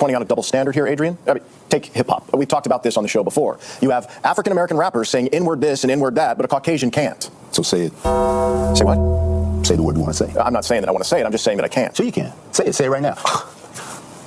pointing out a double standard here, Adrian. I mean, take hip-hop. We've talked about this on the show before. You have African-American rappers saying inward this and inward that, but a Caucasian can't. So say it. Say what? Say the word you want to say. I'm not saying that I want to say it. I'm just saying that I can't. So you can. Say it. Say it right now.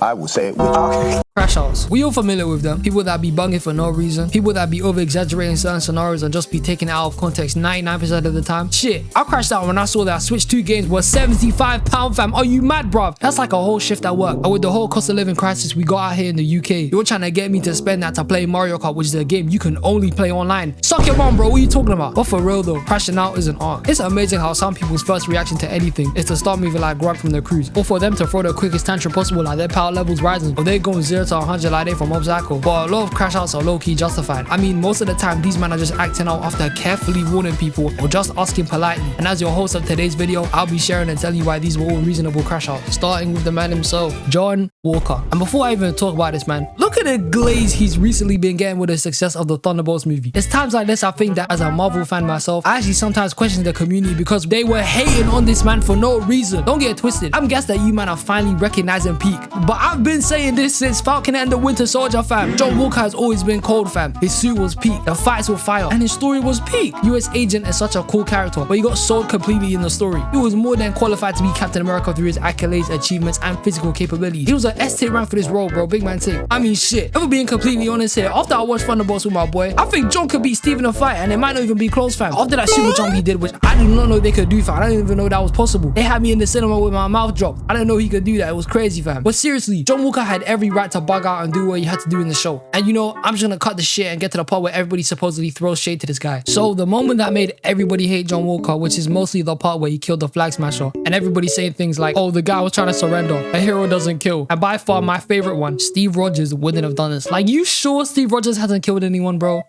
I will say it with you. Crashouts. We all familiar with them. People that be bugging for no reason. People that be over-exaggerating certain scenarios and just be taken out of context 99% of the time. Shit, I crashed out when I saw that Switch 2 games were £75, fam. Are you mad, bruv? That's like a whole shift at work. And with the whole cost of living crisis we got out here in the UK, you're trying to get me to spend that to play Mario Kart, which is a game you can only play online. Suck it, mom, bro. What are you talking about? But for real though, crashing out is an art. It's amazing how some people's first reaction to anything is to start moving like Grug from the cruise, or for them to throw the quickest tantrum possible like their power levels rising, or they're going 0 to 100 like they from Obstacle. But a lot of crashouts are low-key justified. I mean, most of the time these men are just acting out after carefully warning people or just asking politely. And as your host of today's video, I'll be sharing and telling you why these were all reasonable crashouts, starting with the man himself, John Walker. And before I even talk about this man, look at the glaze he's recently been getting with the success of the Thunderbolts movie. It's times like this I think that as a Marvel fan myself, I actually sometimes question the community because they were hating on this man for no reason. Don't get it twisted. I'm guessing that you man are finally recognizing peak, but I've been saying this since Falcon and the Winter Soldier, fam. John Walker has always been cold, fam. His suit was peak, the fights were fire, and his story was peak. US agent is such a cool character, but he got sold completely in the story. He was more than qualified to be Captain America through his accolades, achievements, and physical capabilities. He was an S-tier rank for this role, bro. Big man thing. I mean, shit. If we're being completely honest here, after I watched Thunderbolts with my boy, I think John could beat Steve in a fight, and it might not even be close, fam. After that super jump he did, which I did not know they could do, fam. I didn't even know that was possible. They had me in the cinema with my mouth dropped. I didn't know he could do that. It was crazy, fam. But seriously, John Walker had every right to bug out and do what he had to do in the show. And you know, I'm just gonna cut the shit and get to the part where everybody supposedly throws shade to this guy. So the moment that made everybody hate John Walker, which is mostly the part where he killed the Flag Smasher, and everybody saying things like, oh, the guy was trying to surrender, a hero doesn't kill. And by far my favorite one, Steve Rogers wouldn't have done this. Like, you sure Steve Rogers hasn't killed anyone, bro?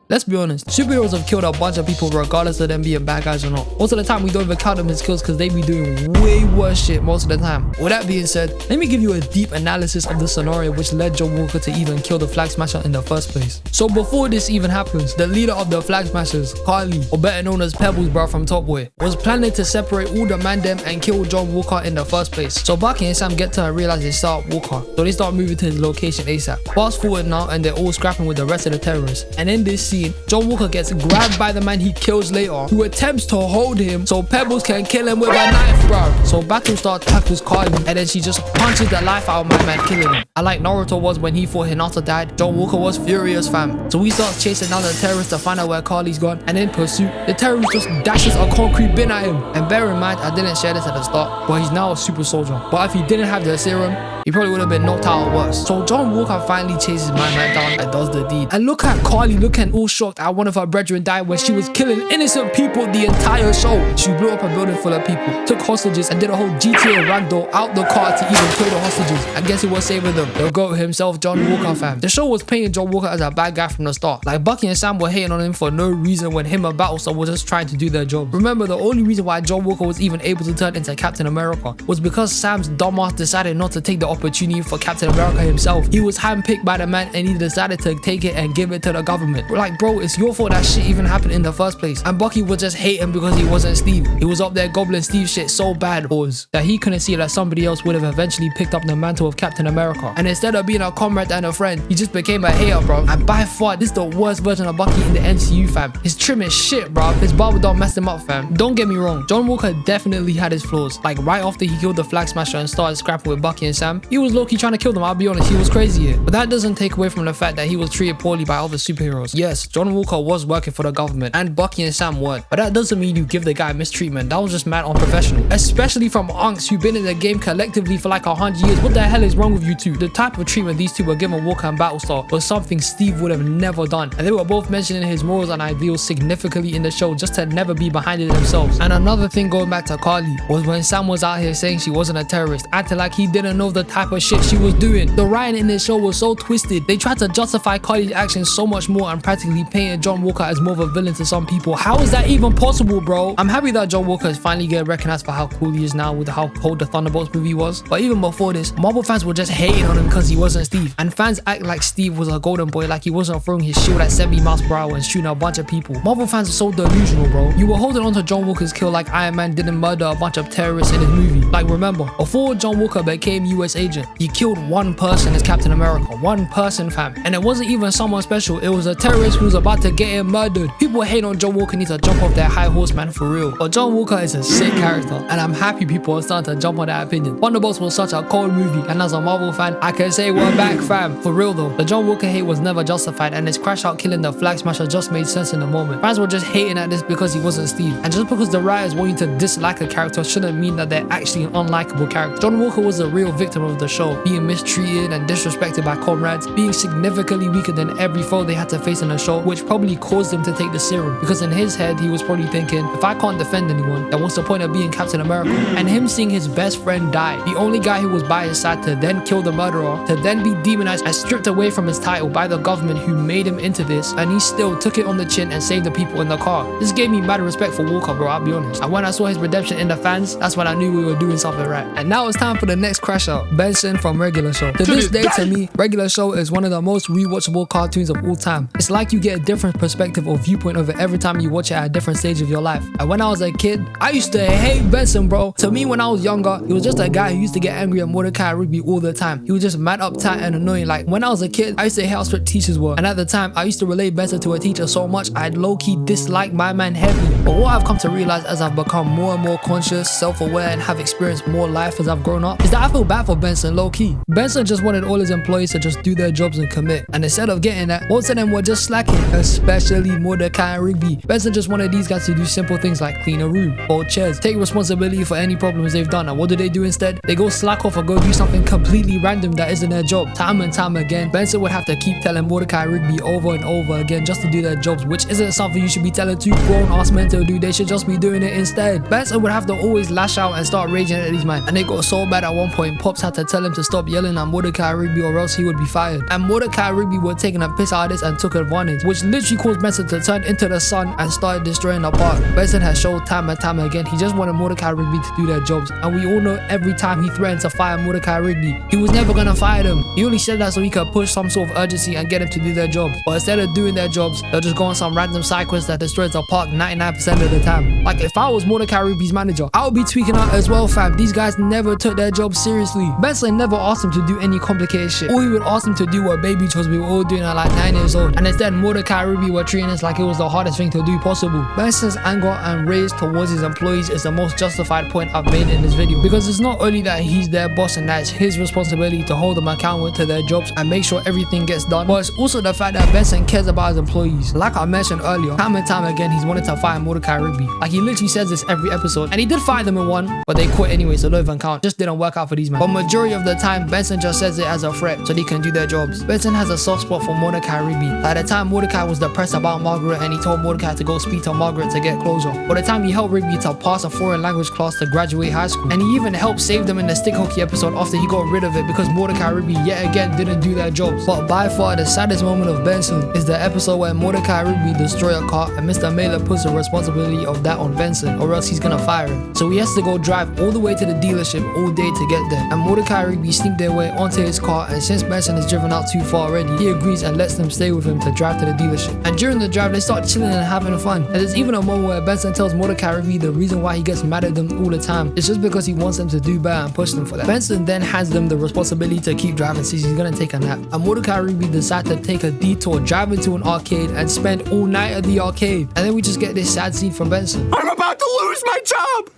Let's be honest, superheroes have killed a bunch of people regardless of them being bad guys or not. Most of the time we don't even count them as kills because they be doing way worse shit most of the time. With that being said, let me give you a deep analysis of the scenario which led John Walker to even kill the Flag Smasher in the first place. So before this even happens, the leader of the Flag Smashers, Carly, or better known as Pebbles bro from Top Boy, was planning to separate all the man them and kill John Walker in the first place. So Bucky and Sam get to her and realize they start Walker, so they start moving to his location ASAP. Fast forward now and they're all scrapping with the rest of the terrorists. And in this scene, John Walker gets grabbed by the man he kills later, who attempts to hold him so Pebbles can kill him with a knife, bro. So Battlestar tackles Carly and then she just punches the life out of my man, killing him. And like Naruto was when he thought Hinata died, John Walker was furious, fam. So he starts chasing down the terrorists to find out where Carly's gone, and in pursuit, the terrorist just dashes a concrete bin at him. And bear in mind, I didn't share this at the start, but he's now a super soldier. But if he didn't have the serum, he probably would have been knocked out or worse. So John Walker finally chases my man down and does the deed. And look at Carly looking all shocked at one of her brethren died when she was killing innocent people the entire show. She blew up a building full of people, took hostages, and did a whole GTA ragdoll out the car to even kill the hostages. And guess who was saving them? The GOAT himself, John Walker, fam. The show was painting John Walker as a bad guy from the start. Like Bucky and Sam were hating on him for no reason when him and Battlestar were just trying to do their job. Remember, the only reason why John Walker was even able to turn into Captain America was because Sam's dumbass decided not to take the opportunity for Captain America himself. He was handpicked by the man and he decided to take it and give it to the government. We're like, bro, it's your fault that shit even happened in the first place. And Bucky was just hating because he wasn't Steve. He was up there gobbling Steve shit so bad that he couldn't see that somebody else would have eventually picked up the mantle of Captain America. And instead of being a comrade and a friend, he just became a hater, bro. And by far, this is the worst version of Bucky in the MCU, fam. His trim is shit, bro. His barber don't mess him up, fam. Don't get me wrong, John Walker definitely had his flaws. Like right after he killed the Flag Smasher and started scrapping with Bucky and Sam, he was low-key trying to kill them. I'll be honest, he was crazy here. But that doesn't take away from the fact that he was treated poorly by other superheroes. Yes, John Walker was working for the government and Bucky and Sam weren't. But that doesn't mean you give the guy mistreatment. That was just mad unprofessional. Especially from unks who've been in the game collectively for like 100 years. What the hell is wrong with you two? The type of treatment these two were given Walker and Battlestar was something Steve would have never done. And they were both mentioning his morals and ideals significantly in the show just to never be behind it themselves. And another thing going back to Carly was when Sam was out here saying she wasn't a terrorist, acting like he didn't know the type of shit she was doing. The writing in this show was so twisted. They tried to justify Cardi's actions so much more and practically painted John Walker as more of a villain to some people. How is that even possible, bro? I'm happy that John Walker is finally getting recognized for how cool he is now with how cold the Thunderbolts movie was. But even before this, Marvel fans were just hating on him because he wasn't Steve. And fans act like Steve was a golden boy, like he wasn't throwing his shield at 70 miles per hour and shooting a bunch of people. Marvel fans are so delusional, bro. You were holding on to John Walker's kill like Iron Man didn't murder a bunch of terrorists in his movie. Like, remember, before John Walker became US agent, he killed one person as Captain America. One person, fam. And it wasn't even someone special. It was a terrorist who was about to get him murdered. People hate on John Walker need to jump off their high horse, man, for real. But John Walker is a sick character, and I'm happy people are starting to jump on that opinion. Thunderbolts was such a cold movie, and as a Marvel fan, I can say we're back, fam. For real though, the John Walker hate was never justified, and his Crashout killing the Flag Smasher just made sense in the moment. Fans were just hating at this because he wasn't Steve. And just because the writers want you to dislike a character shouldn't mean that they're actually an unlikable character. John Walker was a real victim of the show, being mistreated and disrespected by comrades, being significantly weaker than every foe they had to face in the show, which probably caused him to take the serum, because in his head he was probably thinking, if I can't defend anyone, then what's the point of being Captain America? And him seeing his best friend die, the only guy who was by his side, to then kill the murderer, to then be demonized and stripped away from his title by the government who made him into this, and he still took it on the chin and saved the people in the car. This gave me mad respect for Walker, bro, I'll be honest. And when I saw his redemption in the fans, that's when I knew we were doing something right. And now it's time for the next crash out, Benson from Regular Show. To this day, to me, Regular Show is one of the most rewatchable cartoons of all time. It's like you get a different perspective or viewpoint of it every time you watch it at a different stage of your life. And when I was a kid, I used to hate Benson, bro. To me, when I was younger, he was just a guy who used to get angry at Mordecai Rigby all the time. He was just mad, uptight, and annoying. Like, when I was a kid, I used to hate how strict teachers were. And at the time, I used to relate Benson to a teacher so much, I'd low-key dislike my man heavy. But what I've come to realize as I've become more and more conscious, self-aware, and have experienced more life as I've grown up, is that I feel bad for Benson, low-key. Benson just wanted all his employees to just do their jobs and commit. And instead of getting that, most of them were just slacking, especially Mordecai and Rigby. Benson just wanted these guys to do simple things like clean a room, fold chairs, take responsibility for any problems they've done. And what do instead? They go slack off or go do something completely random that isn't their job. Time and time again, Benson would have to keep telling Mordecai and Rigby over and over again just to do their jobs, which isn't something you should be telling two grown-ass men to do. They should just be doing it instead. Benson would have to always lash out and start raging at these men. And it got so bad at one point, Pops had to tell him to stop yelling at Mordecai and Rigby or else he would be fired. And Mordecai and Rigby were taking a piss out of this and took advantage, which literally caused Benson to turn into the sun and started destroying the park. Benson has showed time and time again he just wanted Mordecai and Rigby to do their jobs, and we all know every time he threatened to fire Mordecai and Rigby, he was never gonna fire them. He only said that so he could push some sort of urgency and get them to do their jobs. But instead of doing their jobs, they'll just go on some random side quest that destroys the park 99% of the time. Like, if I was Mordecai and Rigby's manager, I would be tweaking out as well, fam. These guys never took their job seriously. Benson never asked him to do any complicated shit. All he would ask them to do were baby chores we were all doing at like 9 years old. And instead, Mordecai and Rigby were treating us like it was the hardest thing to do possible. Benson's anger and rage towards his employees is the most justified point I've made in this video, because it's not only that he's their boss and that it's his responsibility to hold them accountable to their jobs and make sure everything gets done, but it's also the fact that Benson cares about his employees. Like I mentioned earlier, time and time again he's wanted to fire Mordecai and Rigby. Like, he literally says this every episode, and he did fire them in one, but they quit anyway, so don't even count. Just didn't work out for these men. But majority of the time, Benson just says it as a threat so they can do their jobs. Benson has a soft spot for Mordecai and Rigby. At the time, Mordecai was depressed about Margaret and he told Mordecai to go speak to Margaret to get closure. By the time he helped Rigby to pass a foreign language class to graduate high school, and he even helped save them in the stick hockey episode after he got rid of it because Mordecai and Rigby yet again didn't do their jobs. But by far the saddest moment of Benson is the episode where Mordecai and Rigby destroy a car and Mr. Mailer puts the responsibility of that on Benson, or else he's gonna fire him. So he has to go drive all the way to the dealership all day to get there, and Mordecai and Rigby sneak their way onto his car, and since Benson has driven out too far already, he agrees and lets them stay with him to drive to the dealership. And during the drive they start chilling and having fun, and there's even a moment where Benson tells Mordecai and Rigby the reason why he gets mad at them all the time is just because he wants them to do better and push them for that. Benson then hands them the responsibility to keep driving since he's gonna take a nap, and Mordecai and Rigby decide to take a detour, drive into an arcade and spend all night at the arcade. And then we just get this sad scene from Benson. I'm about to lose my job!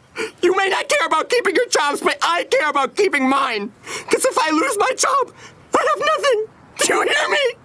You may not care about keeping your jobs, but I care about keeping mine. Because if I lose my job, I have nothing. Do you hear me?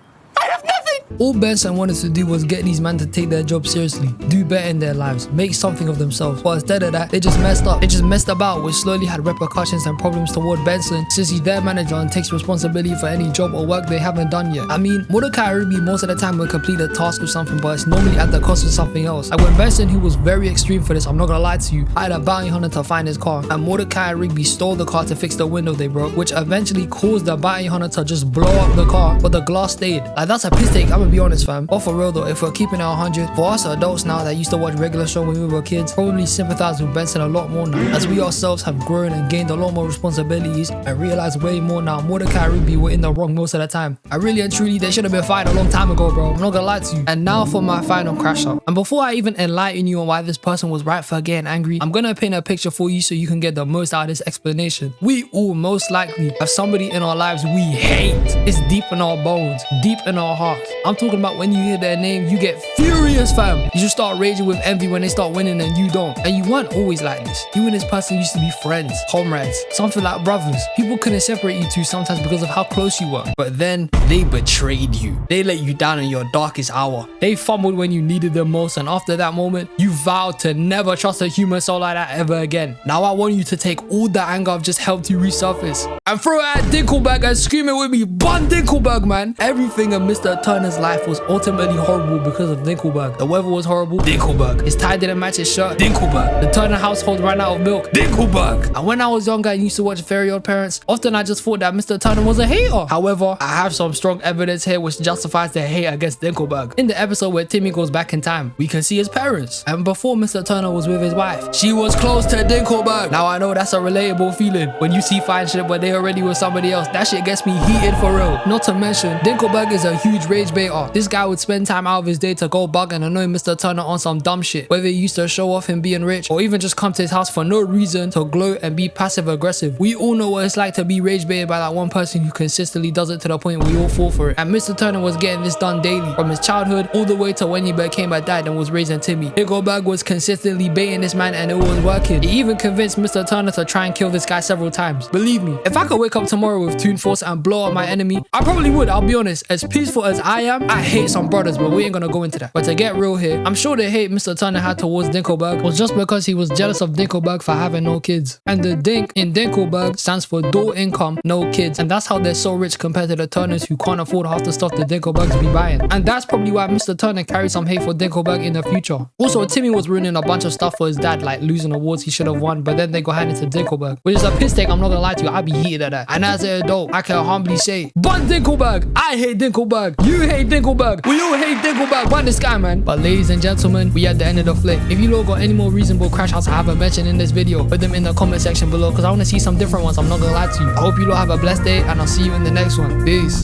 I have nothing. All Benson wanted to do was get these men to take their job seriously, do better in their lives, make something of themselves. But instead of that, they just messed up. They just messed about, which slowly had repercussions and problems toward Benson, since he's their manager and takes responsibility for any job or work they haven't done yet. I mean, Mordecai and Ruby most of the time will complete a task with something, but it's normally at the cost of something else. Like when Benson, who was very extreme for this, I'm not gonna lie to you, hired a bounty hunter to find his car, and Mordecai and Rigby stole the car to fix the window they broke, which eventually caused the bounty hunter to just blow up the car, but the glass stayed. Like, that's a piss take, I'm gonna be honest, fam. But for real though, if we're keeping it 100, for us adults now that used to watch regular show when we were kids, probably sympathize with Benson a lot more now, as we ourselves have grown and gained a lot more responsibilities and realize way more now Mordecai and Ruby were in the wrong most of the time. I really and truly, they should have been fired a long time ago, bro. I'm not gonna lie to you. And now for my final crash out. And before I even enlighten you on why this person was right for getting angry, I'm gonna paint a picture for you so you can get the most out of this explanation. We all most likely have somebody in our lives we hate. It's deep in our bones, deep in our hearts. I'm talking about when you hear their name, you get furious, fam. You just start raging with envy when they start winning and you don't. And you weren't always like this. You and this person used to be friends, comrades, something like brothers. People couldn't separate you two sometimes because of how close you were. But then they betrayed you. They let you down in your darkest hour. They fumbled when you needed them most, and after that moment, you vowed to never trust a human soul like that ever again. Now I want you to take all the anger I've just helped you resurface and throw it at Dinkelberg and scream it with me. Bun Dinkelberg, man. Everything in Mr. Turner's life was ultimately horrible because of Dinkelberg. The weather was horrible. Dinkelberg. His tie didn't match his shirt. Dinkelberg. The Turner household ran out of milk. Dinkelberg. And when I was younger and used to watch Very Odd Parents, often I just thought that Mr. Turner was a hater. However, I have some strong evidence here which justifies the hate against Dinkelberg. In the episode where Timmy goes back in time, we can see his parents. And before Mr. Turner was with his wife, she was close to Dinkelberg. Now I know that's a relatable feeling. When you see fine shit but they already with somebody else, that shit gets me heated for real. Not to mention, Dinkelberg is a huge rage baiter. This guy would spend time out of his day to go bug and annoy Mr. Turner on some dumb shit, whether he used to show off him being rich or even just come to his house for no reason to gloat and be passive aggressive. We all know what it's like to be rage baited by that one person who consistently does it to the point we all fall for it. And Mr. Turner was getting this done daily, from his childhood all the way to when he became a dad and was raising Timmy. Dinkelberg was consistently baiting this man and it was working. He even convinced Mr. Turner to try and kill this guy several times. Believe me, if I could wake up tomorrow with Toon Force and blow up my enemy, I probably would, I'll be honest. As peaceful as I am, I hate some brothers, but we ain't gonna go into that. But to get real here, I'm sure the hate Mr. Turner had towards Dinkelberg was just because he was jealous of Dinkelberg for having no kids. And the Dink in Dinkelberg stands for dual income, no kids. And that's how they're so rich compared to the Turners who can't afford half the stuff the Dinkelbergs be buying. And that's probably why Mr. Turner carried some hate for Dinkelberg in the future. Also, Timmy was ruining a bunch of stuff for his dad, like losing awards he should have won, but then they got handed to Dinkelberg, which is a piss take, I'm not gonna lie to you, I'd be heated at that. And as an adult, I can humbly say, but Dinkelberg, I hate Dinkelberg, you hate Dinkelberg, we all hate Dinkelberg, but this guy, man. But ladies and gentlemen, we at the end of the flick. If you lot got any more reasonable crash outs I haven't mentioned in this video, put them in the comment section below, because I want to see some different ones, I'm not gonna lie to you. I hope you lot have a blessed day, and I'll see you in the next one. Peace.